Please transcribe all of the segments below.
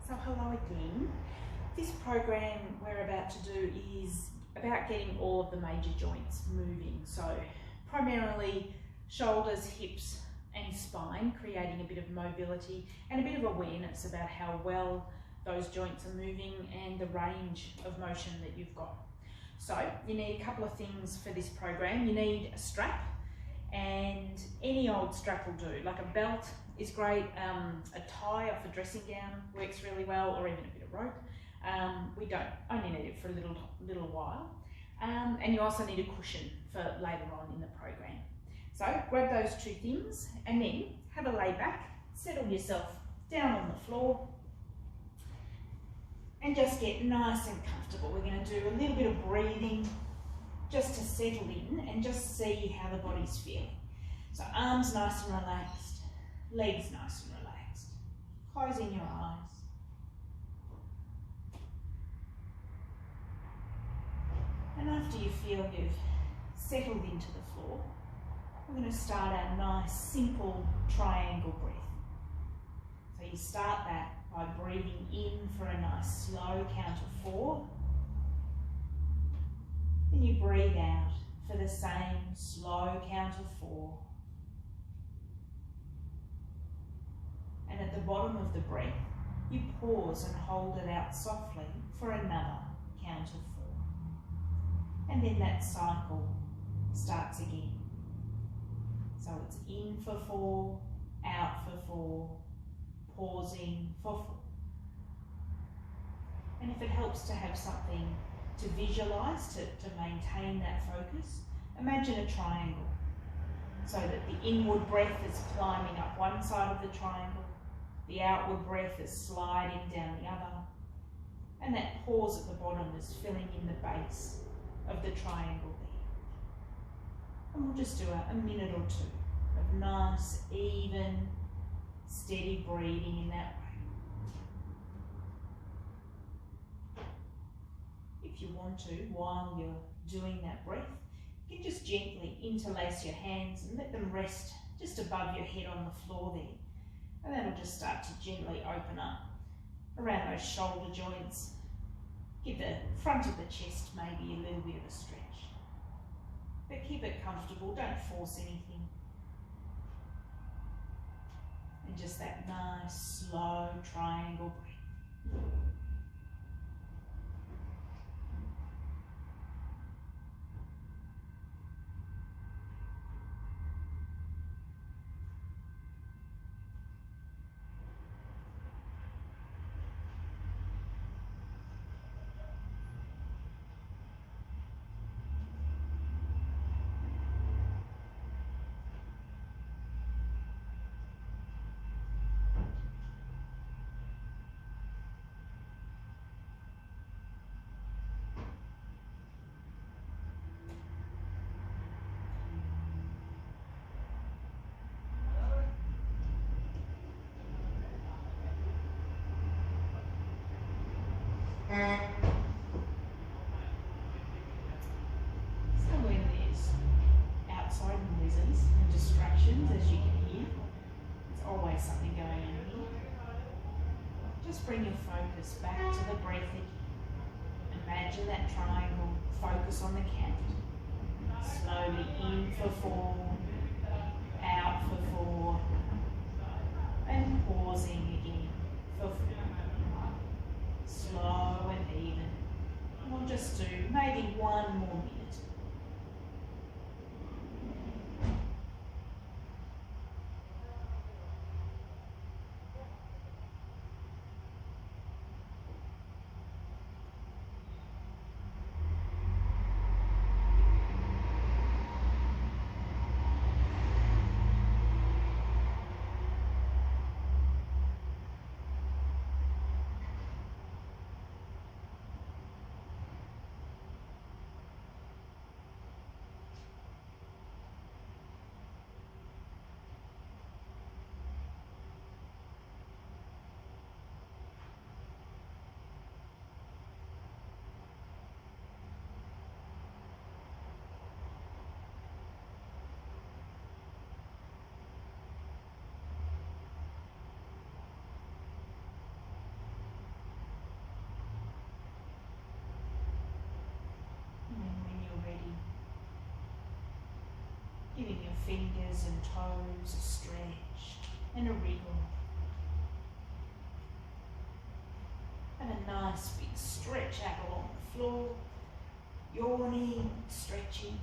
So hello again. This program we're about to do is about getting all of the major joints moving. So primarily shoulders, hips and spine, creating a bit of mobility and a bit of awareness about how well those joints are moving and the range of motion that you've got. So you need a couple of things for this program. You need a strap, and any old strap will do, like a belt is great, a tie off a dressing gown works really well, or even a bit of rope. We don't only need it for a little while. And you also need a cushion for later on in the program. So grab those two things and then have a lay back, settle yourself down on the floor and just get nice and comfortable. We're going to do a little bit of breathing just to settle in and just see how the body's feeling. So arms nice and relaxed, legs nice and relaxed, closing your eyes. And after you feel you've settled into the floor, we're going to start our nice simple triangle breath. So you start that by breathing in for a nice slow count of 4. Then you breathe out for the same slow count of 4. And at the bottom of the breath, you pause and hold it out softly for another count of 4. And then that cycle starts again. So it's in for 4, out for 4, pausing for 4. And if it helps to have something to visualise, to maintain that focus, imagine a triangle, so that the inward breath is climbing up one side of the triangle, the outward breath is sliding down the other, and that pause at the bottom is filling in the base of the triangle there. And we'll just do a minute or two of nice, even, steady breathing in that way. If you want to, while you're doing that breath, you can just gently interlace your hands and let them rest just above your head on the floor there. And that'll just start to gently open up around those shoulder joints. Give the front of the chest maybe a little bit of a stretch. But keep it comfortable, don't force anything. And just that nice, slow triangle breath. So when there's outside noises and distractions, as you can hear, there's always something going on here. Just bring your focus back to the breath again. Imagine that triangle, focus on the count. Slowly in for 4, out for 4, and pausing again for 4. Slow and even. And we'll just do maybe 1 more minute. fingers and toes a stretch and a wriggle. And a nice big stretch out along the floor, yawning, stretching.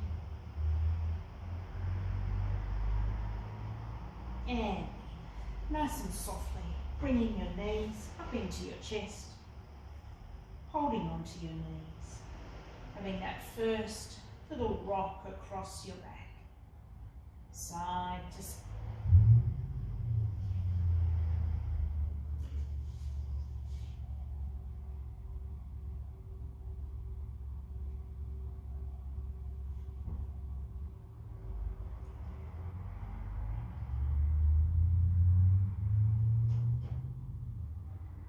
And nice and softly, bringing your knees up into your chest, holding onto your knees, having that first little rock across your back, side to side.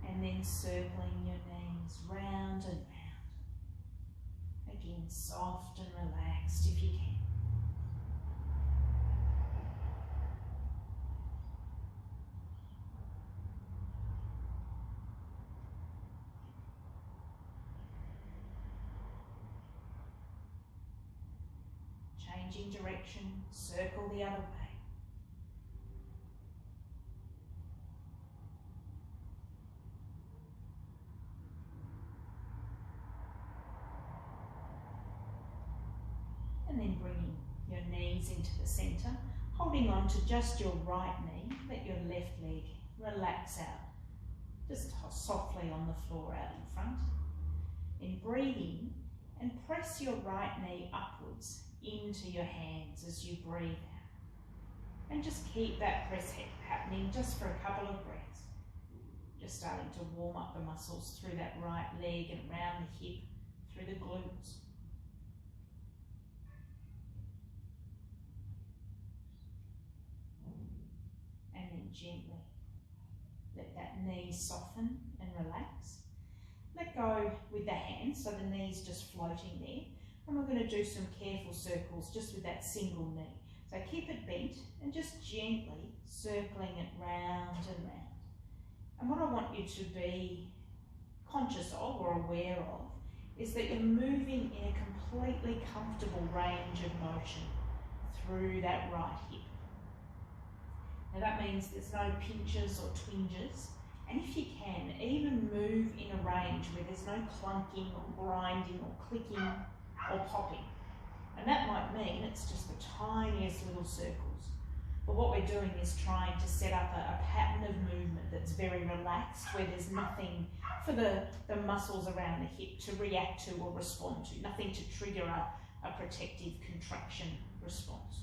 And then circling your knees round and round. Again, soft and relaxed if you can. Changing direction, circle the other way. And then bringing your knees into the centre, holding on to just your right knee, let your left leg relax out, just softly on the floor out in front. Then breathe in and press your right knee upwards into your hands as you breathe out. And just keep that press happening just for a couple of breaths. Just starting to warm up the muscles through that right leg and around the hip, through the glutes. And then gently let that knee soften and relax. Let go with the hands, so the knee's just floating there. And we're going to do some careful circles just with that single knee. So keep it bent and just gently circling it round and round. And what I want you to be conscious of or aware of is that you're moving in a completely comfortable range of motion through that right hip. Now that means there's no pinches or twinges, and if you can, even move in a range where there's no clunking or grinding or clicking or popping. And that might mean it's just the tiniest little circles. But what we're doing is trying to set up a pattern of movement that's very relaxed, where there's nothing for the muscles around the hip to react to or respond to, nothing to trigger a protective contraction response.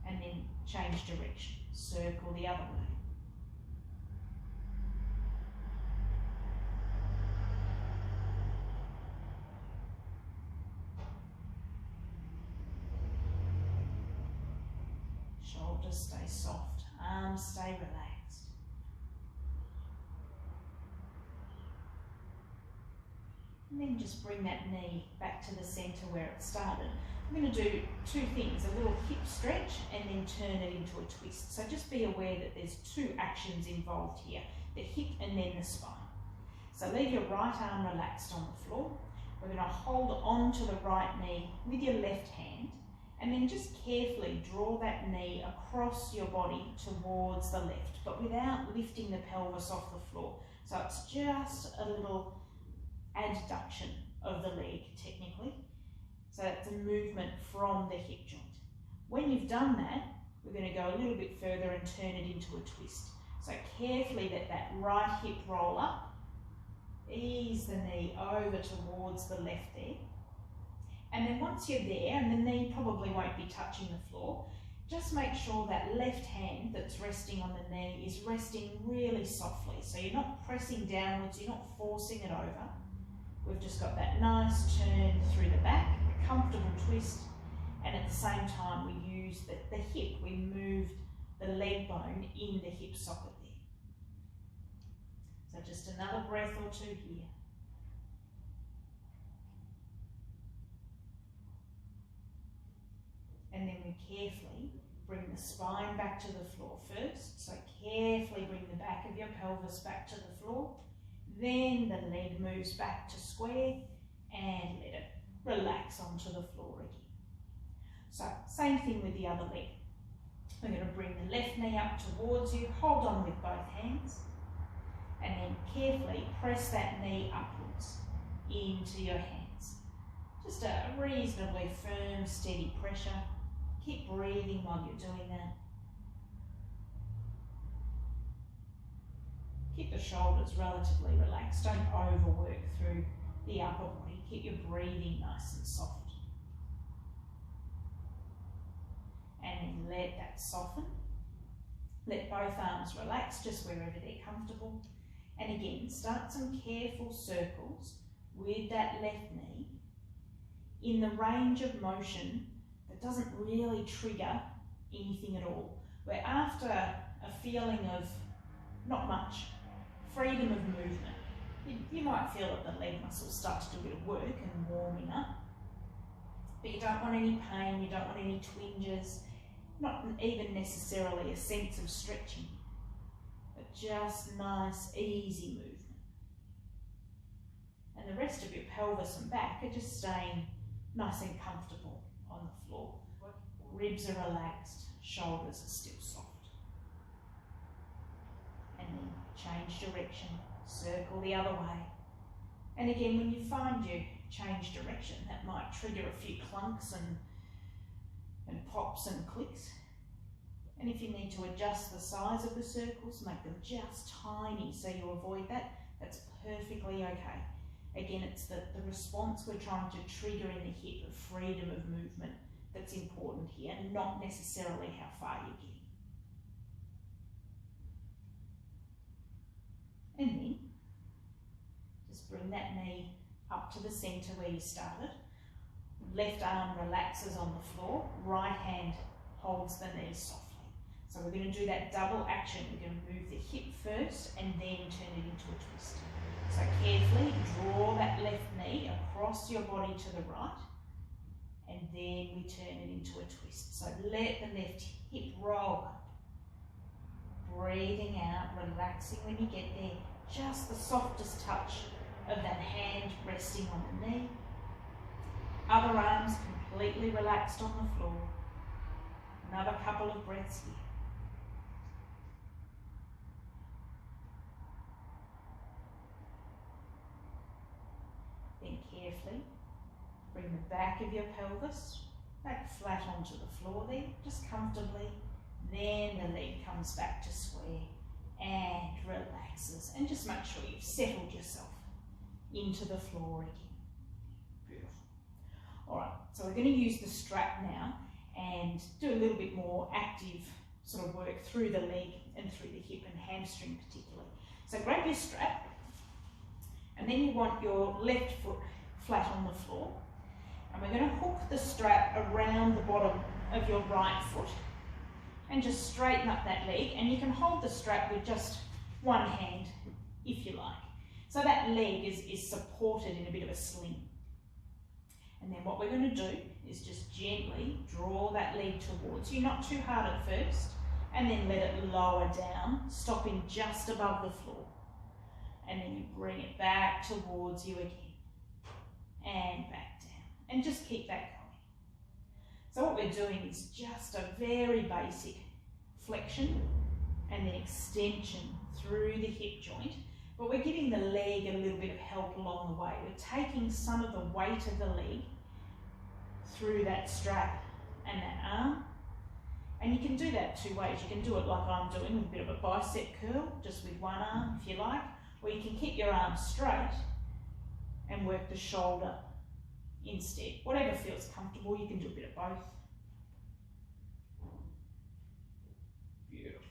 And then change direction, circle the other way. Shoulders stay soft, arms stay relaxed. And then just bring that knee back to the centre where it started. I'm going to do two things, a little hip stretch and then turn it into a twist. So just be aware that there's two actions involved here, the hip and then the spine. So leave your right arm relaxed on the floor. We're going to hold on to the right knee with your left hand and then just carefully draw that knee across your body towards the left, but without lifting the pelvis off the floor. So it's just a little adduction of the leg technically. So it's a movement from the hip joint. When you've done that, we're going to go a little bit further and turn it into a twist. So carefully let that right hip roll up, ease the knee over towards the left there. And then once you're there, and the knee probably won't be touching the floor, just make sure that left hand that's resting on the knee is resting really softly. So you're not pressing downwards, you're not forcing it over. We've just got that nice turn through the back, a comfortable twist, and at the same time we use the hip, we moved the leg bone in the hip socket there. So just another breath or two here. And then we carefully bring the spine back to the floor first. So carefully bring the back of your pelvis back to the floor. Then the leg moves back to square and let it relax onto the floor again. So same thing with the other leg. We're going to bring the left knee up towards you, hold on with both hands, and then carefully press that knee upwards into your hands. Just a reasonably firm, steady pressure. Keep breathing while you're doing that. Keep the shoulders relatively relaxed. Don't overwork through the upper body. Keep your breathing nice and soft. And then let that soften. Let both arms relax just wherever they're comfortable. And again, start some careful circles with that left knee in the range of motion that doesn't really trigger anything at all. Where after a feeling of not much freedom of movement, you might feel that the leg muscles start to do a bit of work and warming up. But you don't want any pain, you don't want any twinges, not even necessarily a sense of stretching, but just nice, easy movement. And the rest of your pelvis and back are just staying nice and comfortable on the floor. Ribs are relaxed, shoulders are still soft. And then change direction, circle the other way. And again, when you find you change direction, that might trigger a few clunks and pops and clicks. And if you need to adjust the size of the circles, make them just tiny so you avoid that, that's perfectly okay. Again, it's the response we're trying to trigger in the hip of freedom of movement that's important here, not necessarily how far you're getting. And then just bring that knee up to the centre where you started. Left arm relaxes on the floor, right hand holds the knee softly. So we're going to do that double action. We're going to move the hip first and then turn it into a twist. So carefully draw that left knee across your body to the right, and then we turn it into a twist. So let the left hip roll up. Breathing out, relaxing when you get there. Just the softest touch of that hand resting on the knee. Other arms completely relaxed on the floor. Another couple of breaths here. Then carefully bring the back of your pelvis back flat onto the floor there, just comfortably. Then the leg comes back to square and relaxes. And just make sure you've settled yourself into the floor again. Beautiful. Alright, so we're going to use the strap now and do a little bit more active sort of work through the leg and through the hip and hamstring particularly. So grab your strap, and then you want your left foot flat on the floor, and we're going to hook the strap around the bottom of your right foot and just straighten up that leg, and you can hold the strap with just one hand if you like. So that leg is supported in a bit of a sling. And then what we're going to do is just gently draw that leg towards you, not too hard at first, and then let it lower down, stopping just above the floor. And then you bring it back towards you again, and back down, and just keep that going. So what we're doing is just a very basic flexion and then extension through the hip joint, but we're giving the leg a little bit of help along the way. We're taking some of the weight of the leg through that strap and that arm, and you can do that two ways. You can do it like I'm doing with a bit of a bicep curl, just with one arm if you like, or you can keep your arm straight and work the shoulder instead. Whatever feels comfortable, you can do a bit of both. Beautiful.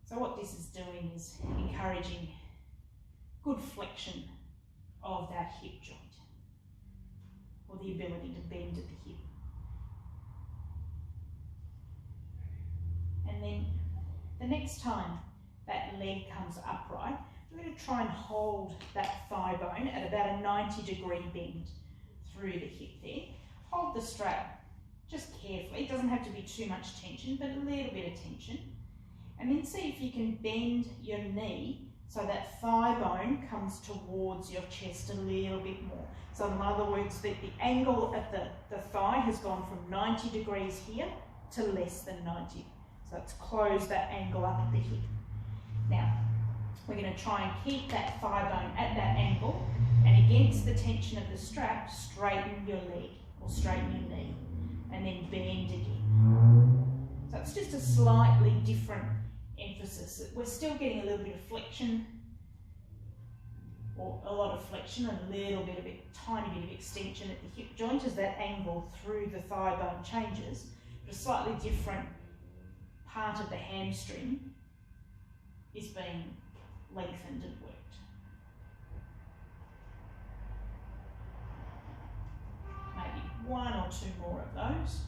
So what this is doing is encouraging good flexion of that hip joint, or the ability to bend at the hip. And then the next time that leg comes upright, we're going to try and hold that thigh bone at about a 90-degree bend through the hip there. Hold the strap just carefully. It doesn't have to be too much tension, but a little bit of tension. And then see if you can bend your knee So that thigh bone comes towards your chest a little bit more. So in other words, the angle at the thigh has gone from 90 degrees here to less than 90. So it's closed that angle up at the hip. Now, we're going to try and keep that thigh bone at that angle, and against the tension of the strap, straighten your leg or straighten your knee, and then bend again. So it's just a slightly different emphasis. We're still getting a little bit of flexion, or a lot of flexion, and a little bit of a tiny bit of extension at the hip joint as that angle through the thigh bone changes, but a slightly different part of the hamstring is being lengthened and worked. Maybe one or two more of those.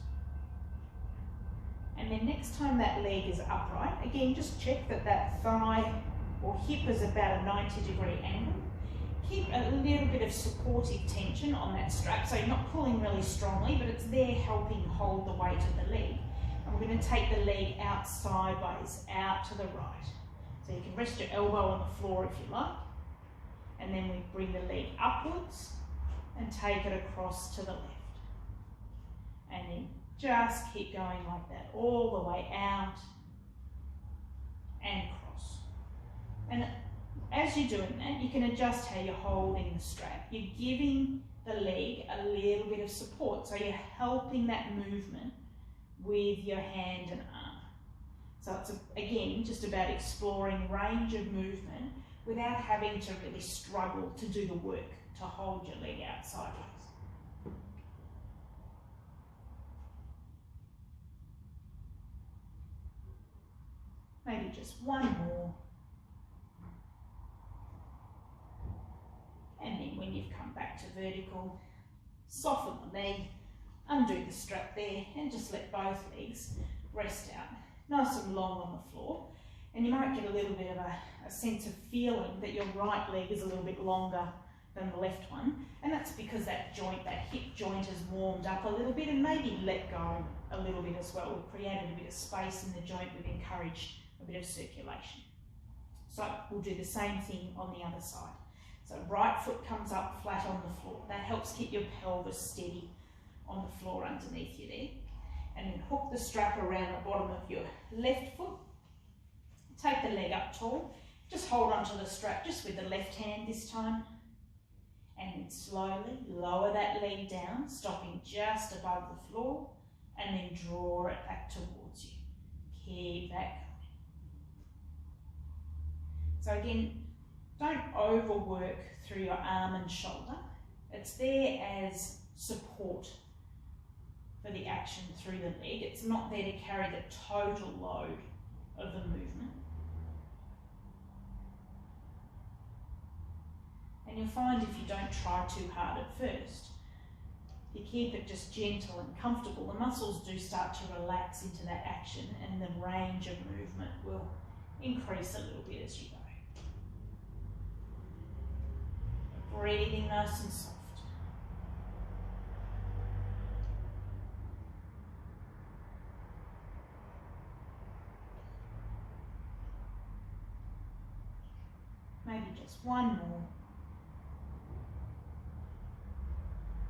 And then next time that leg is upright, again, just check that that thigh or hip is about a 90-degree angle. Keep a little bit of supportive tension on that strap, so you're not pulling really strongly, but it's there helping hold the weight of the leg. And we're going to take the leg out sideways, out to the right. So you can rest your elbow on the floor if you like, and then we bring the leg upwards and take it across to the left. And then just keep going like that, all the way out and across. And as you're doing that, you can adjust how you're holding the strap. You're giving the leg a little bit of support, so you're helping that movement with your hand and arm. So it's, again, just about exploring range of movement without having to really struggle to do the work to hold your leg out sideways. Maybe just one more. And then when you've come back to vertical, soften the leg, undo the strap there, and just let both legs rest out. Nice and long on the floor. And you might get a little bit of a sense of feeling that your right leg is a little bit longer than the left one. And that's because that joint, that hip joint, has warmed up a little bit and maybe let go a little bit as well. We've created a bit of space in the joint. We've encouraged a bit of circulation. So we'll do the same thing on the other side. So right foot comes up flat on the floor. That helps keep your pelvis steady on the floor underneath you there. And then hook the strap around the bottom of your left foot. Take the leg up tall. Just hold onto the strap just with the left hand this time. And then slowly lower that leg down, stopping just above the floor, and then draw it back towards you. Keep that going. So again, don't overwork through your arm and shoulder. It's there as support for the action through the leg. It's not there to carry the total load of the movement. And you'll find if you don't try too hard at first, you keep it just gentle and comfortable, the muscles do start to relax into that action, and the range of movement will increase a little bit as you go. Breathing nice and soft. Maybe just one more.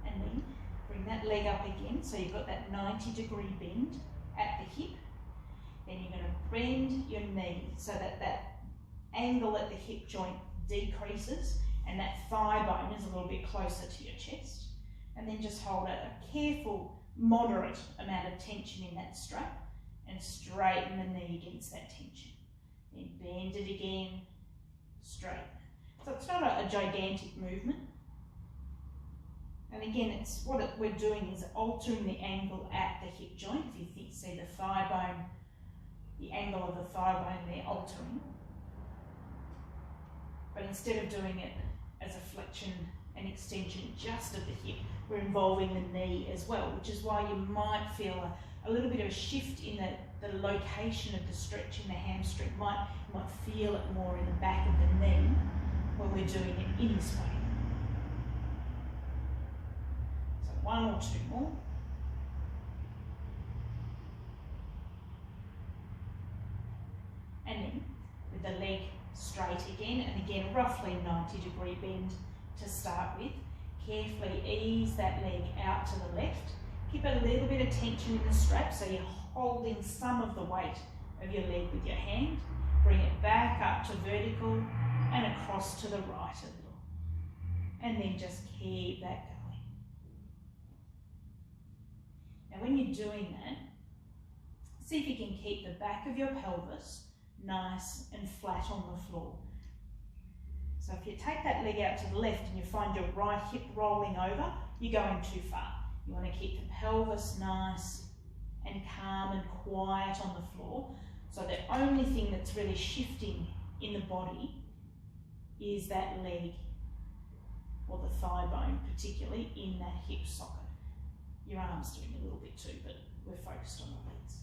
And then bring that leg up again, so you've got that 90-degree bend at the hip. Then you're going to bend your knee so that that angle at the hip joint decreases and that thigh bone is a little bit closer to your chest. And then just hold a careful, moderate amount of tension in that strap and straighten the knee against that tension. Then bend it again, straighten. So it's not a gigantic movement. And again, it's what we're doing is altering the angle at the hip joint. If you see the thigh bone, the angle of the thigh bone there altering. But instead of doing it as a flexion and extension just of the hip, we're involving the knee as well, which is why you might feel a little bit of a shift in the location of the stretch in the hamstring. You might feel it more in the back of the knee when we're doing it in this way. So one or two more. And then with the leg straight again, and again roughly 90-degree bend to start with. Carefully ease that leg out to the left. Keep a little bit of tension in the strap so you're holding some of the weight of your leg with your hand. Bring it back up to vertical and across to the right a little. And then just keep that going. Now when you're doing that, see if you can keep the back of your pelvis nice and flat on the floor. So if you take that leg out to the left and you find your right hip rolling over, you're going too far. You want to keep the pelvis nice and calm and quiet on the floor. So the only thing that's really shifting in the body is that leg, or the thigh bone particularly, in that hip socket. Your arm's doing a little bit too, but we're focused on the legs.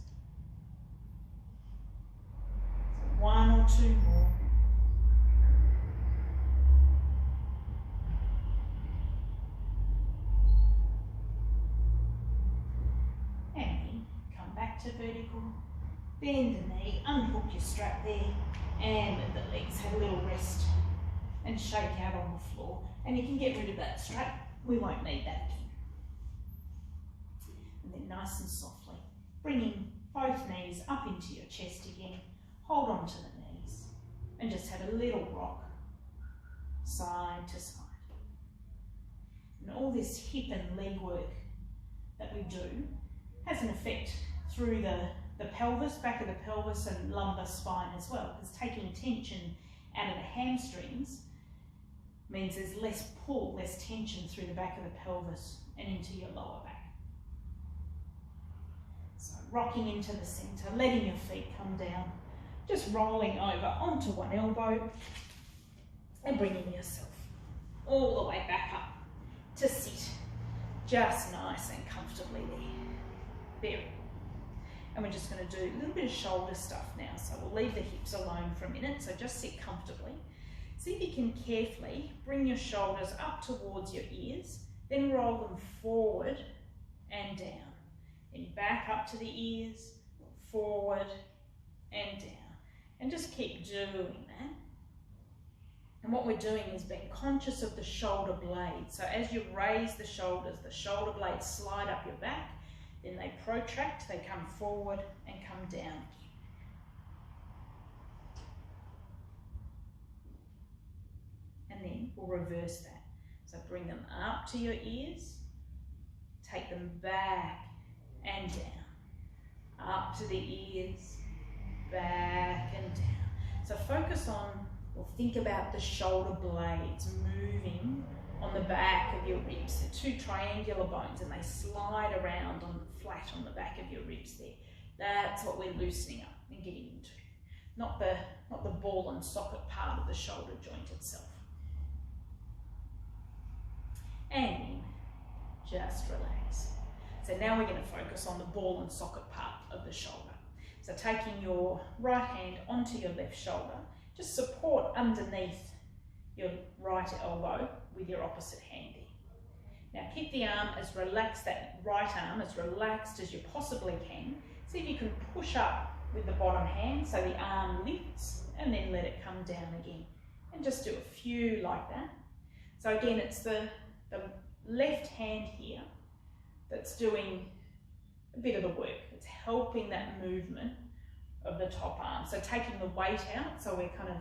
So 1 or 2 more. And then come back to vertical. Bend the knee, unhook your strap there, and let the legs have a little rest and shake out on the floor. And you can get rid of that strap, we won't need that again. And then nice and softly, bringing both knees up into your chest again, hold on to the knees, and just have a little rock, side to side. And all this hip and leg work that we do has an effect through the pelvis, back of the pelvis and lumbar spine as well, because taking tension out of the hamstrings means there's less pull, less tension through the back of the pelvis and into your lower back. So rocking into the centre, letting your feet come down, just rolling over onto one elbow and bringing yourself all the way back up to sit, just nice and comfortably there. Very good. And we're just going to do a little bit of shoulder stuff now. So we'll leave the hips alone for a minute. So just sit comfortably. See if you can carefully bring your shoulders up towards your ears, then roll them forward and down. Then back up to the ears, forward and down. And just keep doing that. And what we're doing is being conscious of the shoulder blade. So as you raise the shoulders, the shoulder blades slide up your back. Then they protract, they come forward and come down. And then we'll reverse that. So bring them up to your ears, take them back and down. Up to the ears, back and down. So focus on, or think about the shoulder blades moving on the back of your ribs. They're 2 triangular bones and they slide around flat on the back of your ribs there. That's what we're loosening up and getting into. Not the ball and socket part of the shoulder joint itself. And then just relax. So now we're going to focus on the ball and socket part of the shoulder. So taking your right hand onto your left shoulder, just support underneath your right elbow with your opposite hand there. Now keep the arm as relaxed, that right arm as relaxed as you possibly can. See if you can push up with the bottom hand so the arm lifts and then let it come down again. And just do a few like that. So again, it's the left hand here that's doing a bit of the work. It's helping that movement of the top arm. So taking the weight out, so we're kind of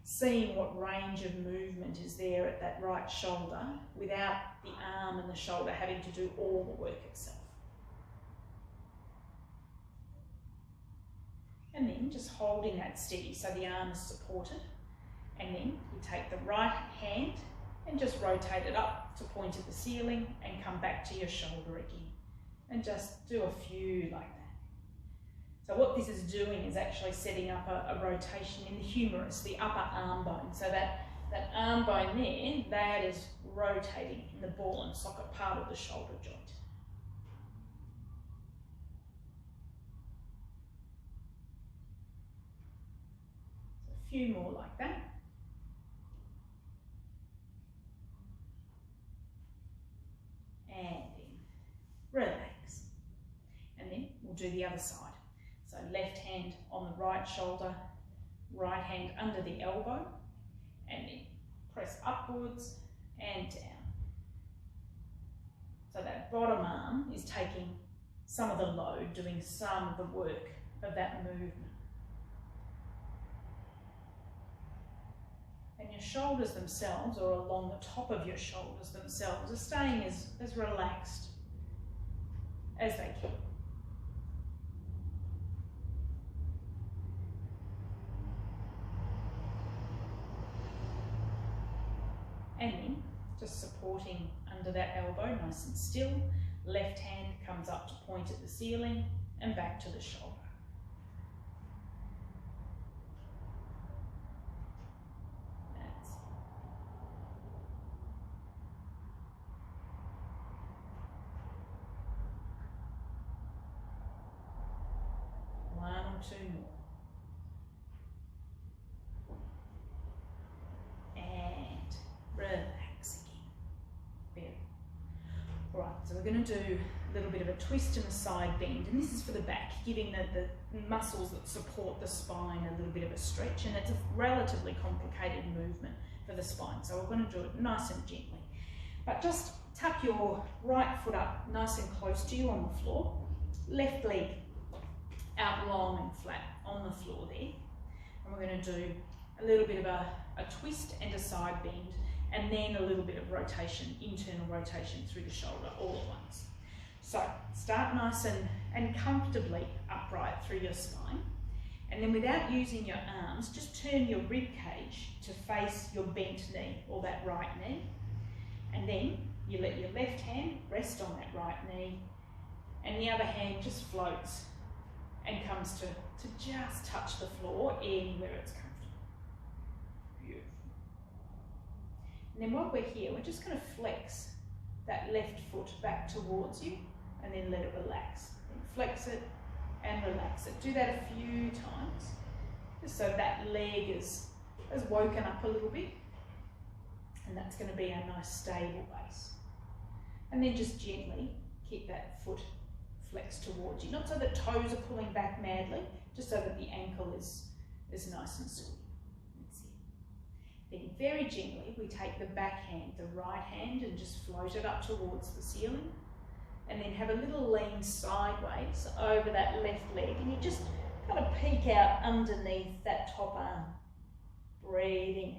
seeing what range of movement is there at that right shoulder without the arm and the shoulder having to do all the work itself. And then just holding that steady so the arm is supported. And then you take the right hand and just rotate it up to point at the ceiling and come back to your shoulder again. And just do a few like that. So what this is doing is actually setting up a rotation in the humerus, the upper arm bone. So that arm bone there, that is rotating in the ball and socket part of the shoulder joint. So a few more like that. And then relax. And then we'll do the other side. So left hand on the right shoulder, right hand under the elbow, and then press upwards and down. So that bottom arm is taking some of the load, doing some of the work of that movement. And your shoulders themselves, or along the top of your shoulders themselves, are staying as relaxed as they can. And then just supporting under that elbow, nice and still. Left hand comes up to point at the ceiling and back to the shoulder. That's it. One or two more. And relax again. Very good. All right, so we're going to do a little bit of a twist and a side bend, and this is for the back, giving the muscles that support the spine a little bit of a stretch, and it's a relatively complicated movement for the spine, so we're going to do it nice and gently. But just tuck your right foot up nice and close to you on the floor, left leg out long and flat on the floor there, and we're going to do a little bit of a twist and a side bend, and then a little bit of rotation, internal rotation through the shoulder all at once. So start nice and comfortably upright through your spine, and then without using your arms, just turn your rib cage to face your bent knee, or that right knee, and then you let your left hand rest on that right knee, and the other hand just floats and comes to just touch the floor anywhere it's comfortable. Beautiful. And then while we're here, we're just going to flex that left foot back towards you and then let it relax. And flex it and relax it. Do that a few times, just so that leg has woken up a little bit, and that's going to be a nice stable base. And then just gently keep that foot flexed towards you, not so the toes are pulling back madly, just so that the ankle is nice and sweet. Then very gently we take the back hand, the right hand, and just float it up towards the ceiling, and then have a little lean sideways over that left leg, and you just kind of peek out underneath that top arm, breathing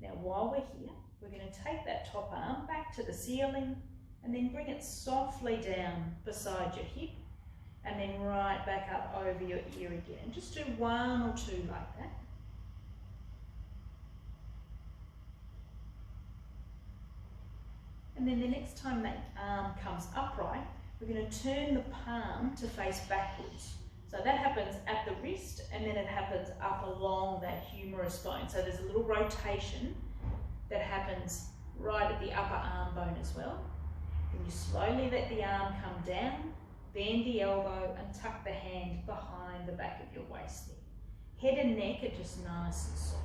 out. Now while we're here, we're going to take that top arm back to the ceiling and then bring it softly down beside your hip, and then right back up over your ear again. Just do one or two like that. And then the next time that arm comes upright, we're going to turn the palm to face backwards. So that happens at the wrist, and then it happens up along that humerus bone. So there's a little rotation that happens right at the upper arm bone as well. And you slowly let the arm come down, bend the elbow, and tuck the hand behind the back of your waist there. Head and neck are just nice and soft.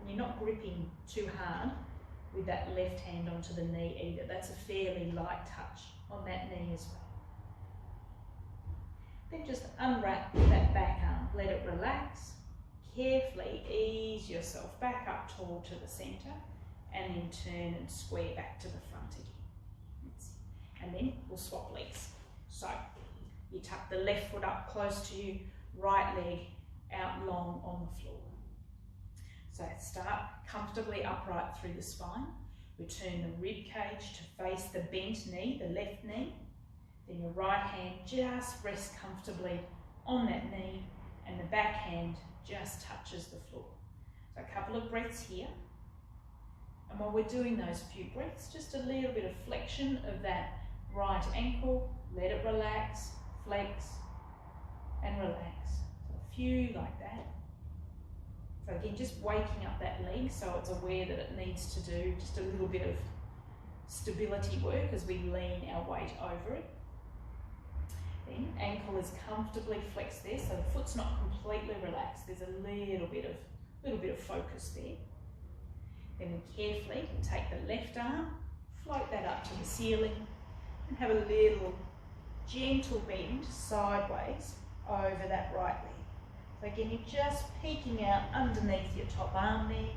And you're not gripping too hard with that left hand onto the knee either. That's a fairly light touch on that knee as well. Then just unwrap that back arm, let it relax. Carefully ease yourself back up tall to the centre, and then turn and square back to the front again. And then we'll swap legs. So you tuck the left foot up close to you, right leg out long on the floor. So start comfortably upright through the spine. Return the rib cage to face the bent knee, the left knee. Then your right hand just rests comfortably on that knee, and the back hand just touches the floor. So a couple of breaths here. And while we're doing those few breaths, just a little bit of flexion of that right ankle. Let it relax, flex and relax. So a few like that. So again, just waking up that leg so it's aware that it needs to do just a little bit of stability work as we lean our weight over it. Then ankle is comfortably flexed there, so the foot's not completely relaxed. There's a little bit of focus there. Then we carefully take the left arm, float that up to the ceiling, and have a little gentle bend sideways over that right leg. So again, you're just peeking out underneath your top arm there.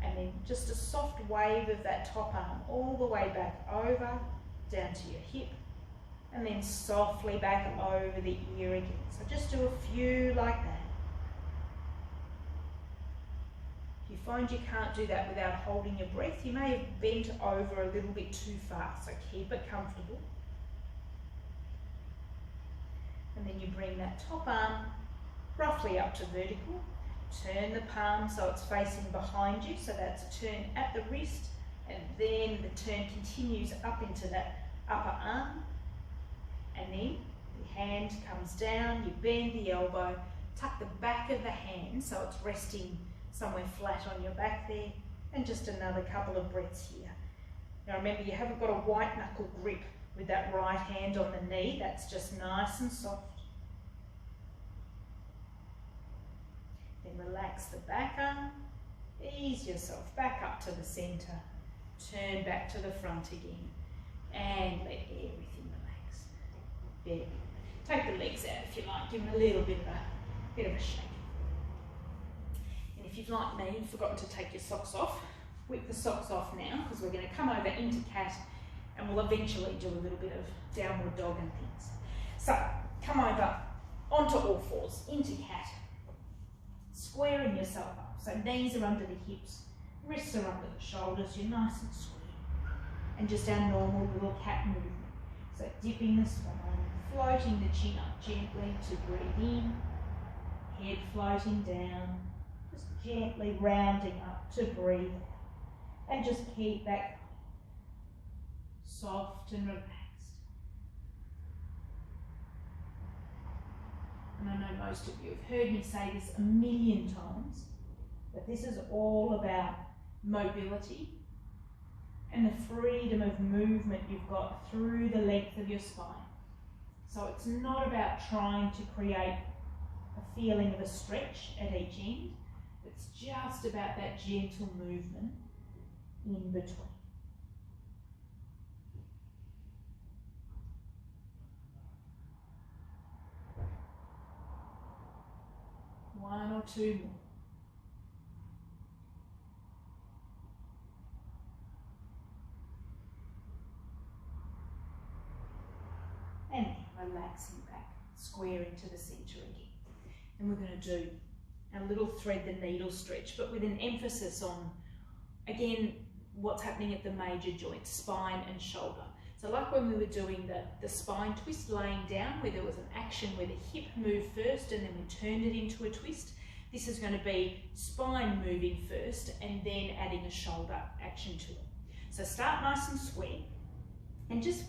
And then just a soft wave of that top arm all the way back over, down to your hip. And then softly back over the ear again. So just do a few like that. If you find you can't do that without holding your breath, you may have bent over a little bit too far, so keep it comfortable. And then you bring that top arm roughly up to vertical. Turn the palm so it's facing behind you, so that's a turn at the wrist, and then the turn continues up into that upper arm. And then the hand comes down, you bend the elbow, tuck the back of the hand so it's resting somewhere flat on your back there, and just another couple of breaths here. Now remember, you haven't got a white knuckle grip with that right hand on the knee, that's just nice and soft. Then relax the back arm, ease yourself back up to the centre, turn back to the front again, and let everything relax. Very good. Take the legs out if you like, give them a little bit of a shake. And if you've, like me, forgotten to take your socks off, whip the socks off now, because we're going to come over into cat and we'll eventually do a little bit of downward dog and things. So, come over onto all fours, into cat. Squaring yourself up, so knees are under the hips, wrists are under the shoulders, you're nice and square. And just our normal little cat movement. So dipping the spine, floating the chin up gently to breathe in, head floating down, just gently rounding up to breathe out. And just keep that soft and relaxed. And I know most of you have heard me say this a million times, but this is all about mobility and the freedom of movement you've got through the length of your spine. So it's not about trying to create a feeling of a stretch at each end, it's just about that gentle movement in between. One or two more. And then relaxing back, squaring to the centre again. And we're going to do a little thread the needle stretch, but with an emphasis on, again, what's happening at the major joints, spine and shoulder. So like when we were doing the spine twist, laying down, where there was an action where the hip moved first and then we turned it into a twist, this is going to be spine moving first and then adding a shoulder action to it. So start nice and square and just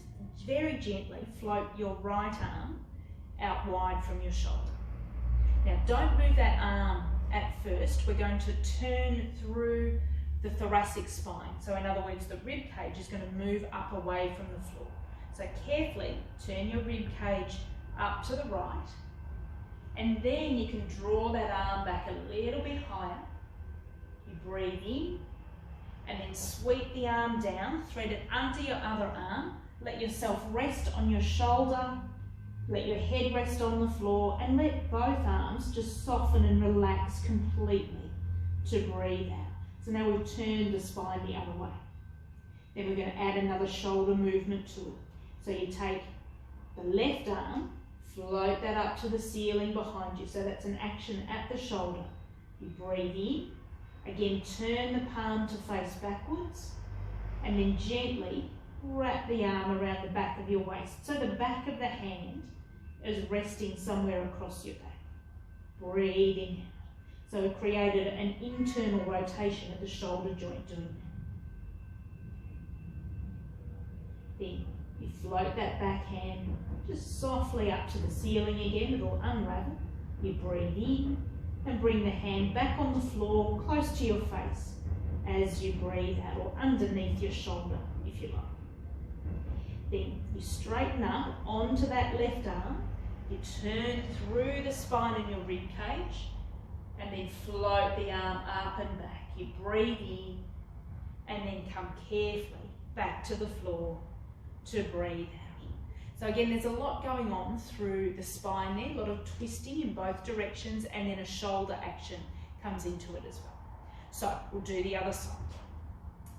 very gently float your right arm out wide from your shoulder. Now don't move that arm at first, we're going to turn through the thoracic spine. So in other words, the rib cage is going to move up away from the floor. So carefully turn your rib cage up to the right, and then you can draw that arm back a little bit higher. You breathe in, and then sweep the arm down, thread it under your other arm, let yourself rest on your shoulder, let your head rest on the floor, and let both arms just soften and relax completely to breathe out. So now we've turned the spine the other way. Then we're going to add another shoulder movement to it. So you take the left arm, float that up to the ceiling behind you. So that's an action at the shoulder. You breathe in, again turn the palm to face backwards, and then gently wrap the arm around the back of your waist. So the back of the hand is resting somewhere across your back. Breathing out. So we created an internal rotation at the shoulder joint doing that. Then you float that back hand just softly up to the ceiling again, it'll unravel. You breathe in and bring the hand back on the floor close to your face as you breathe out, or underneath your shoulder if you like. Then you straighten up onto that left arm, you turn through the spine in your rib cage, and then float the arm up and back. You breathe in and then come carefully back to the floor to breathe out. So again, there's a lot going on through the spine there, a lot of twisting in both directions, and then a shoulder action comes into it as well. So we'll do the other side.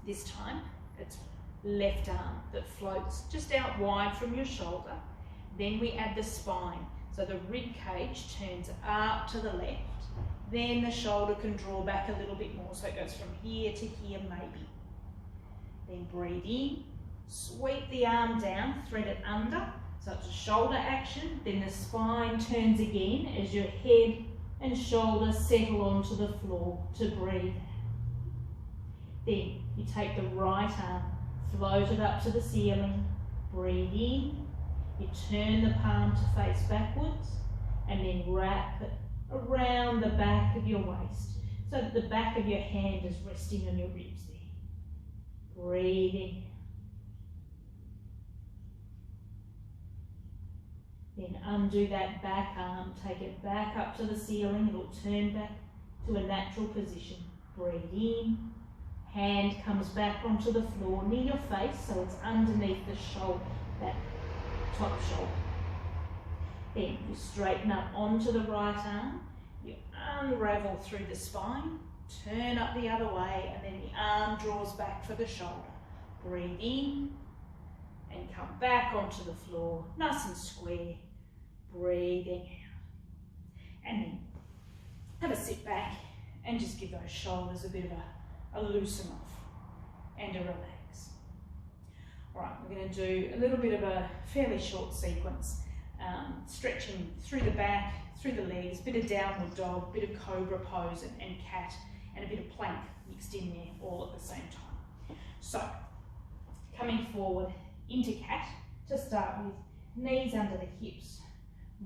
This time, it's left arm that floats just out wide from your shoulder. Then we add the spine. So the rib cage turns up to the left. Then the shoulder can draw back a little bit more. So it goes from here to here maybe. Then breathe in. Sweep the arm down, thread it under, so it's a shoulder action. Then the spine turns again as your head and shoulders settle onto the floor to breathe. Then you take the right arm, float it up to the ceiling, breathe in, you turn the palm to face backwards, and then wrap it around the back of your waist so that the back of your hand is resting on your ribs there. Breathe in. Then undo that back arm, take it back up to the ceiling, it'll turn back to a natural position. Breathe in, hand comes back onto the floor near your face, so it's underneath the shoulder, that top shoulder. Then you straighten up onto the right arm, you unravel through the spine, turn up the other way, and then the arm draws back for the shoulder. Breathe in, and come back onto the floor, nice and square. Breathing out. And then have a sit back and just give those shoulders a bit of a loosen off and a relax. All right, we're going to do a little bit of a fairly short sequence, stretching through the back, through the legs, bit of downward dog, bit of cobra pose and cat, and a bit of plank mixed in there all at the same time. So, coming forward into cat to start with, knees under the hips,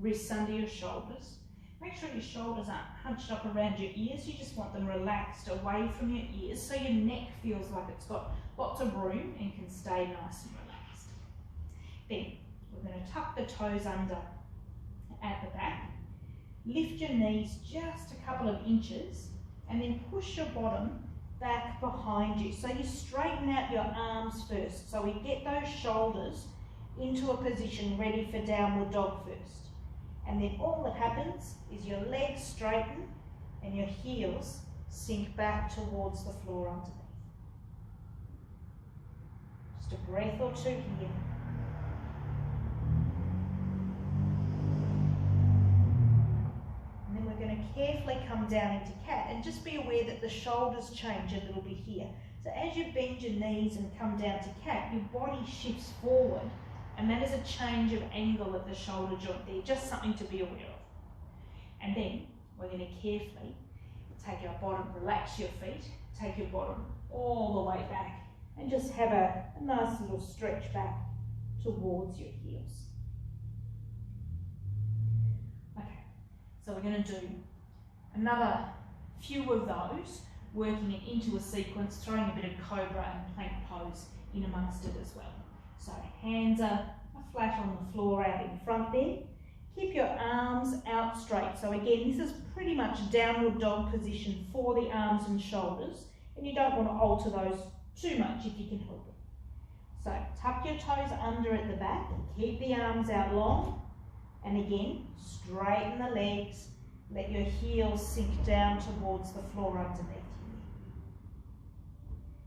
wrists under your shoulders. Make sure your shoulders aren't hunched up around your ears. You just want them relaxed away from your ears so your neck feels like it's got lots of room and can stay nice and relaxed. Then we're going to tuck the toes under at the back. Lift your knees just a couple of inches and then push your bottom back behind you. So you straighten out your arms first. So we get those shoulders into a position ready for downward dog first. And then all that happens is your legs straighten and your heels sink back towards the floor underneath. Just a breath or two here. And then we're going to carefully come down into cat and just be aware that the shoulders change a little bit here. So as you bend your knees and come down to cat, your body shifts forward. And that is a change of angle of the shoulder joint there, just something to be aware of. And then we're going to carefully take our bottom, relax your feet, take your bottom all the way back, and just have a nice little stretch back towards your heels. Okay, so we're going to do another few of those, working it into a sequence, throwing a bit of cobra and plank pose in amongst it as well. So hands are flat on the floor out in front there. Keep your arms out straight. So again, this is pretty much downward dog position for the arms and shoulders, and you don't want to alter those too much if you can help it. So tuck your toes under at the back, keep the arms out long, and again, straighten the legs, let your heels sink down towards the floor underneath you.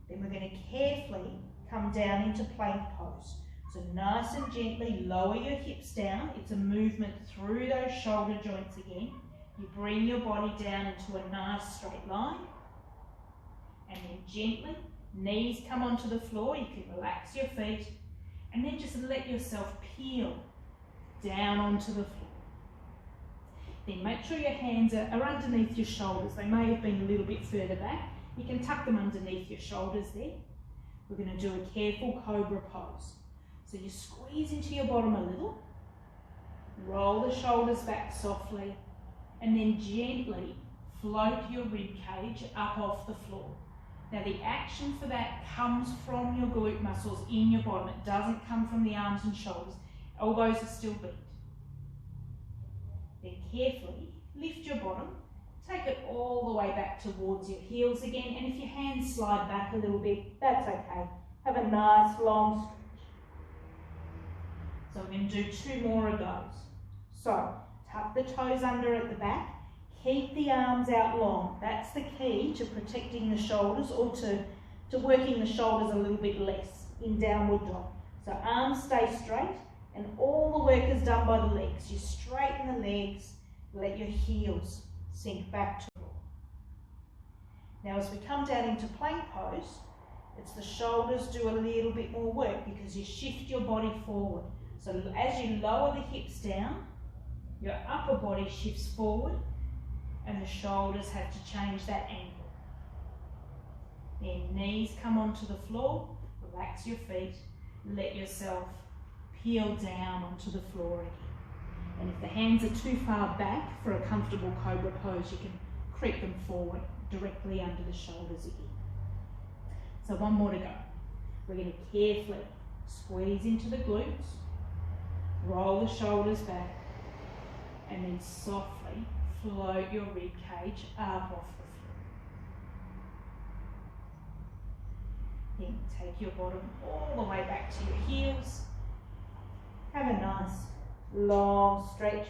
Then we're going to carefully come down into plank pose. So nice and gently lower your hips down. It's a movement through those shoulder joints again. You bring your body down into a nice straight line. And then gently, knees come onto the floor. You can relax your feet. And then just let yourself peel down onto the floor. Then make sure your hands are underneath your shoulders. They may have been a little bit further back. You can tuck them underneath your shoulders there. We're going to do a careful cobra pose. So you squeeze into your bottom a little, roll the shoulders back softly, and then gently float your rib cage up off the floor. Now the action for that comes from your glute muscles in your bottom. It doesn't come from the arms and shoulders. Elbows are still bent. Then carefully lift your bottom, take it all the way back towards your heels again, and if your hands slide back a little bit, that's okay. Have a nice long stretch. So we're going to do 2 more of those. So tuck the toes under at the back, keep the arms out long. That's the key to protecting the shoulders, or to working the shoulders a little bit less in downward dog. So arms stay straight and all the work is done by the legs. You straighten the legs, let your heels sink back to the floor. Now as we come down into plank pose, it's the shoulders do a little bit more work because you shift your body forward. So as you lower the hips down, your upper body shifts forward and the shoulders have to change that angle. Then knees come onto the floor, relax your feet, let yourself peel down onto the floor again. And if the hands are too far back for a comfortable cobra pose, you can creep them forward directly under the shoulders again. So 1 more to go. We're going to carefully squeeze into the glutes, roll the shoulders back, and then softly float your rib cage up off the floor. Then take your bottom all the way back to your heels. Have a nice long stretch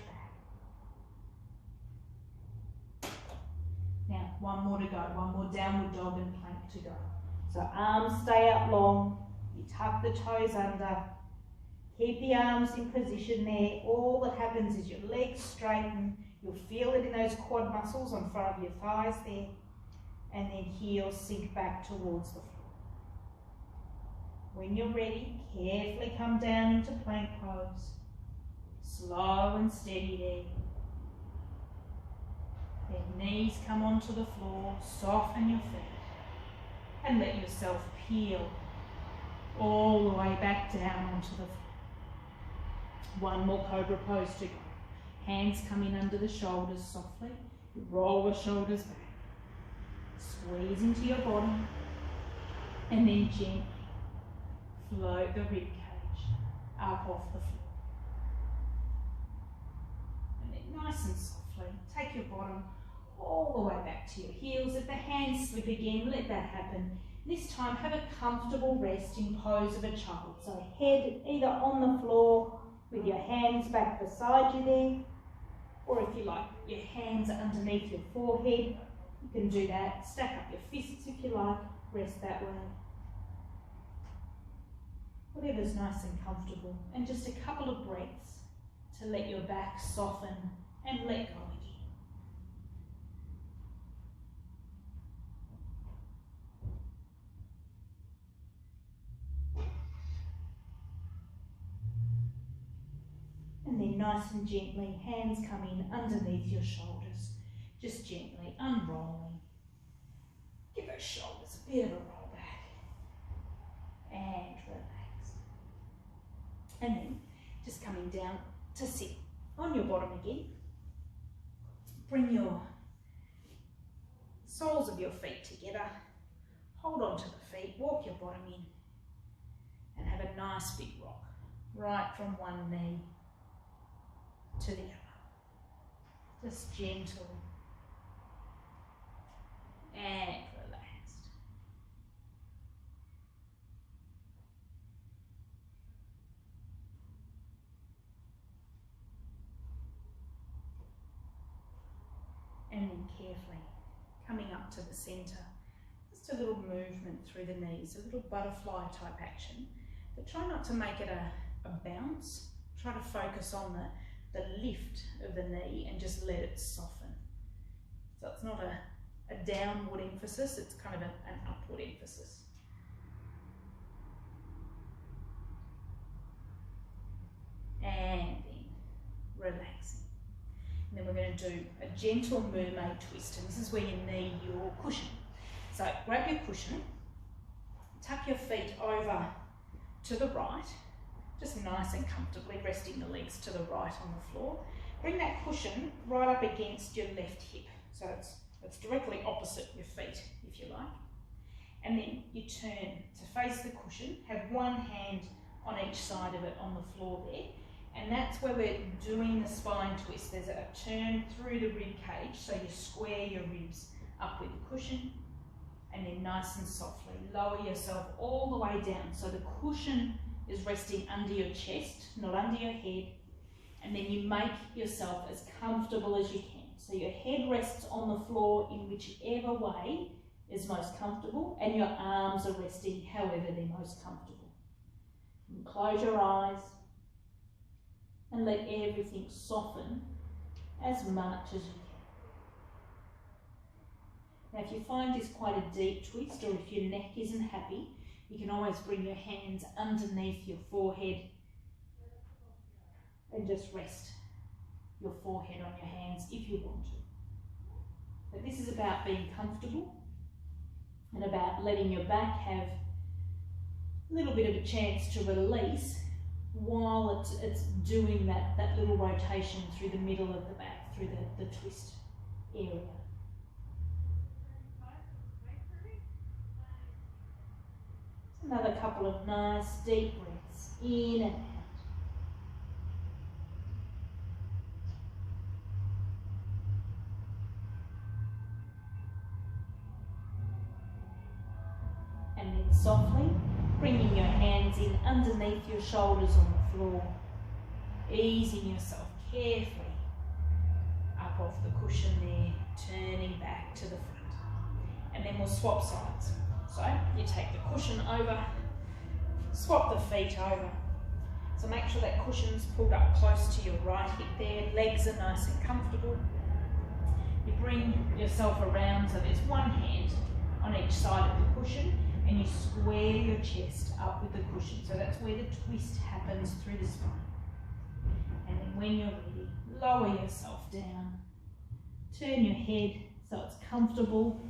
back. Now 1 more to go, 1 more downward dog and plank to go. So arms stay out long, you tuck the toes under, keep the arms in position there. All that happens is your legs straighten, you'll feel it in those quad muscles on front of your thighs there, and then heels sink back towards the floor. When you're ready, carefully come down into plank pose. Slow and steady there. Then knees come onto the floor, soften your feet, and let yourself peel all the way back down onto the floor. 1 more cobra pose to go. Hands come in under the shoulders softly. Roll the shoulders back. Squeeze into your body, and then gently float the rib cage up off the floor. And then nice and softly, take your bottom all the way back to your heels. If the hands slip again, let that happen. This time, have a comfortable resting pose of a child. So head either on the floor with your hands back beside you there, or if you like, your hands underneath your forehead, you can do that. Stack up your fists if you like, rest that way. Whatever's nice and comfortable, and just a couple of breaths to let your back soften and let go again. And then nice and gently, hands come in underneath your shoulders, just gently unrolling. Give those shoulders a bit of a roll back and relax. And then just coming down to sit on your bottom again. Bring your soles of your feet together, hold on to the feet, walk your bottom in, and have a nice big rock right from one knee to the other. Just gentle and relaxed. And then carefully coming up to the centre, just a little movement through the knees, a little butterfly type action, but try not to make it a bounce. Try to focus on the lift of the knee and just let it soften. So it's not a downward emphasis, it's kind of an upward emphasis. And then relaxing. And then we're going to do a gentle mermaid twist, and this is where you need your cushion. So grab your cushion, tuck your feet over to the right, just nice and comfortably resting the legs to the right on the floor. Bring that cushion right up against your left hip, so it's directly opposite your feet, if you like. And then you turn to face the cushion, have one hand on each side of it on the floor there, and that's where we're doing the spine twist. There's a turn through the rib cage, so you square your ribs up with the cushion, and then nice and softly lower yourself all the way down, so the cushion is resting under your chest, not under your head. And then you make yourself as comfortable as you can. So your head rests on the floor in whichever way is most comfortable, and your arms are resting however they're most comfortable. And close your eyes and let everything soften as much as you can. Now if you find this quite a deep twist, or if your neck isn't happy, you can always bring your hands underneath your forehead and just rest your forehead on your hands if you want to. But this is about being comfortable and about letting your back have a little bit of a chance to release while it's doing that little rotation through the middle of the back, through the twist area. Another couple of nice deep breaths in and out. And then softly bringing your hands in underneath your shoulders on the floor, easing yourself carefully up off the cushion there, turning back to the front. And then we'll swap sides. So you take the cushion over, swap the feet over. So make sure that cushion's pulled up close to your right hip there, legs are nice and comfortable. You bring yourself around so there's one hand on each side of the cushion, and you square your chest up with the cushion. So that's where the twist happens through the spine. And then when you're ready, lower yourself down. Turn your head so it's comfortable.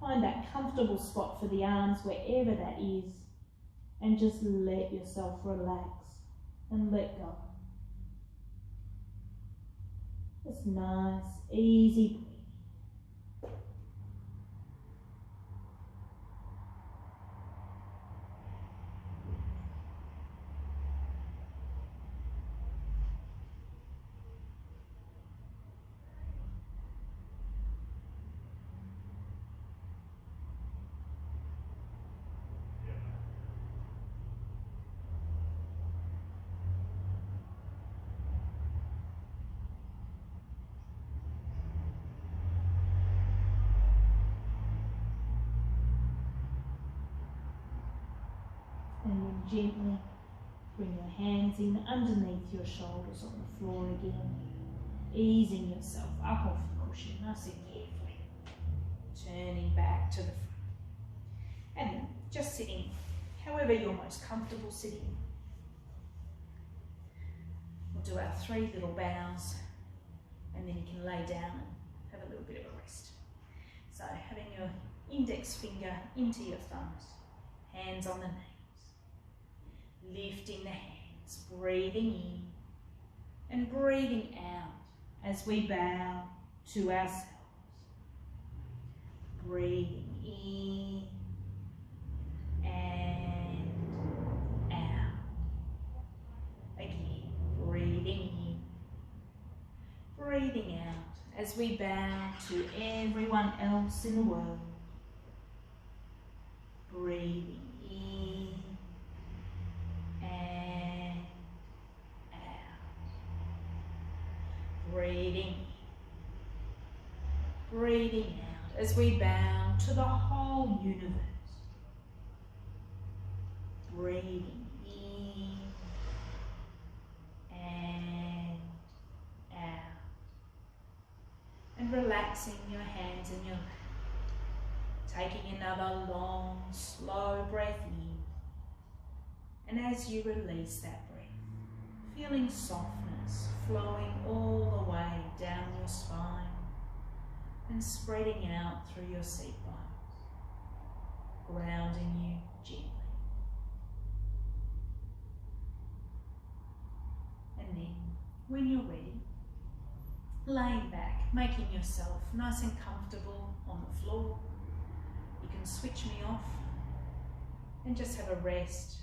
Find that comfortable spot for the arms, wherever that is. And just let yourself relax and let go. Just nice, easy breathing. And then gently bring your hands in underneath your shoulders on the floor again, easing yourself up off the cushion nice and carefully, turning back to the front. And then just sitting however you're most comfortable sitting. We'll do our 3 little bows, and then you can lay down and have a little bit of a rest. So having your index finger into your thumbs, hands on the knees. Lifting the hands, breathing in and breathing out as we bow to ourselves. Breathing in and out. Again, breathing in, breathing out as we bow to everyone else in the world. Breathing in and out. Breathing in, breathing out as we bow to the whole universe. Breathing in and out. And relaxing your hands in your lap. Taking another long, slow breath in. And as you release that breath, feeling softness flowing all the way down your spine and spreading out through your seat bones, grounding you gently. And then, when you're ready, laying back, making yourself nice and comfortable on the floor. You can switch me off and just have a rest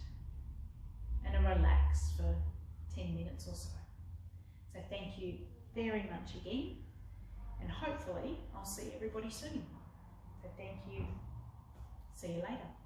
and a relax for 10 minutes or so. So thank you very much again, and hopefully I'll see everybody soon. So thank you. See you later.